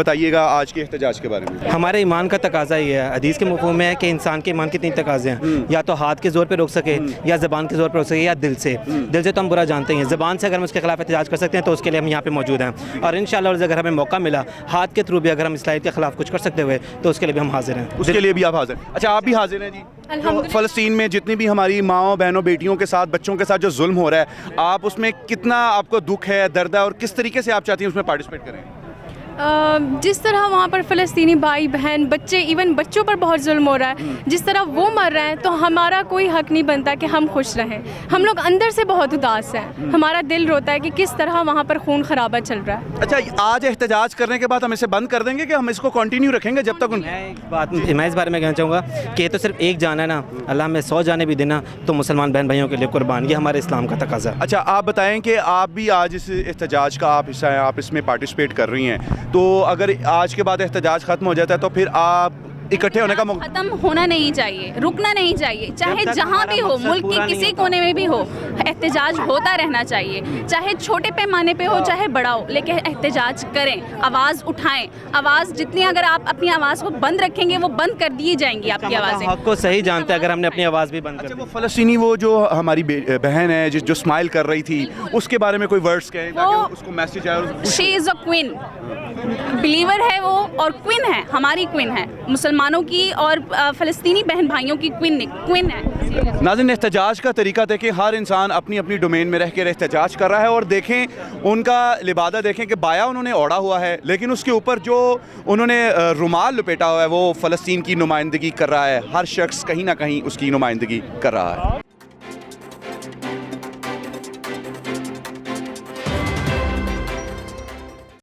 بتائیے گا آج کے احتجاج کے بارے میں؟ ہمارے ایمان کا تقاضا یہ ہے، حدیث کے مفہوم میں ہے کہ انسان کے ایمان کے تین تقاضے ہیں، یا تو ہاتھ کے زور پہ روک سکے، یا زبان کے زور پہ روک سکے، یا دل سے تو ہم برا جانتے ہیں، زبان سے اگر ہم اس کے خلاف احتجاج کر سکتے ہیں تو اس کے لیے ہم یہاں پہ موجود ہیں، اور انشاءاللہ اگر ہمیں موقع ملا ہاتھ کے تھرو بھی اگر ہم اصلاحیت کے خلاف کچھ کر سکتے ہوئے تو اس کے لیے بھی ہم حاضر ہیں۔ اس کے لیے بھی آپ حاضر ہیں؟ اچھا آپ بھی حاضر ہیں جی؟ فلسطین میں جتنی بھی ہماری ماؤں بہنوں بیٹیوں کے ساتھ بچوں کے ساتھ جو ظلم ہو رہا ہے، آپ اس میں کتنا آپ کو دکھ ہے، درد ہے، اور کس طریقے سے آپ چاہتی ہیں اس میں پارٹیسپیٹ کریں؟ جس طرح وہاں پر فلسطینی بھائی بہن بچے ایون بچوں پر بہت ظلم ہو رہا ہے، جس طرح وہ مر رہے ہیں، تو ہمارا کوئی حق نہیں بنتا کہ ہم خوش رہیں۔ ہم لوگ اندر سے بہت اداس ہیں، ہمارا دل روتا ہے کہ کس طرح وہاں پر خون خرابہ چل رہا ہے۔ اچھا آج احتجاج کرنے کے بعد ہم اسے بند کر دیں گے کہ ہم اس کو کنٹینیو رکھیں گے جب تک میں اس بارے میں کہنا چاہوں گا کہ یہ تو صرف ایک جان ہے نا، اللہ ہمیں 100 جانیں بھی دینا تو مسلمان بہن بھائیوں کے لیے قربان، یہ ہمارے اسلام کا تقاضا ہے۔ اچھا آپ بتائیں کہ آپ بھی آج اس احتجاج کا آپ حصہ ہیں، آپ اس میں پارٹیسپیٹ کر رہی ہیں، تو اگر آج کے بعد احتجاج ختم ہو جاتا ہے تو پھر آپ اکٹھے ہونے کا ختم ہونا نہیں چاہیے، رکنا نہیں چاہیے، چاہے جہاں بھی ہو، ملک کے کسی کونے میں بھی ہو، احتجاج ہوتا رہنا چاہیے، چاہے چھوٹے پیمانے پہ ہو چاہے بڑا ہو، لیکن احتجاج کریں، آواز اٹھائیں، آواز جتنی اگر آپ اپنی آواز کو بند رکھیں گے وہ بند کر دی جائیں گی آپ کی آوازیں۔ حق کو صحیح جانتے ہیں اگر ہم نے اپنی آواز بھی بند کر دی۔ وہ فلسطینی وہ جو ہماری بہن ہے جو اسمائل کر رہی تھی، اس کے بارے میں کوئی ورڈز کہیں تاکہ اس کو میسج آئے؟ شی از اے کوئن، بلیور ہے وہ اور کوئن ہے، ہماری کوئن ہے، مسلمانوں کی اور فلسطینی بہن بھائیوں کی کوئن ہے۔ ناظرین احتجاج کا طریقہ دیکھیں، ہر انسان اپنی اپنی ڈومین میں رہ کے احتجاج کر رہا ہے، اور دیکھیں ان کا لبادہ دیکھیں کہ بایا انہوں نے اوڑھا ہوا ہے، لیکن اس کے اوپر جو انہوں نے رومال لپیٹا ہوا ہے وہ فلسطین کی نمائندگی کر رہا ہے، ہر شخص کہیں نہ کہیں اس کی نمائندگی کر رہا ہے۔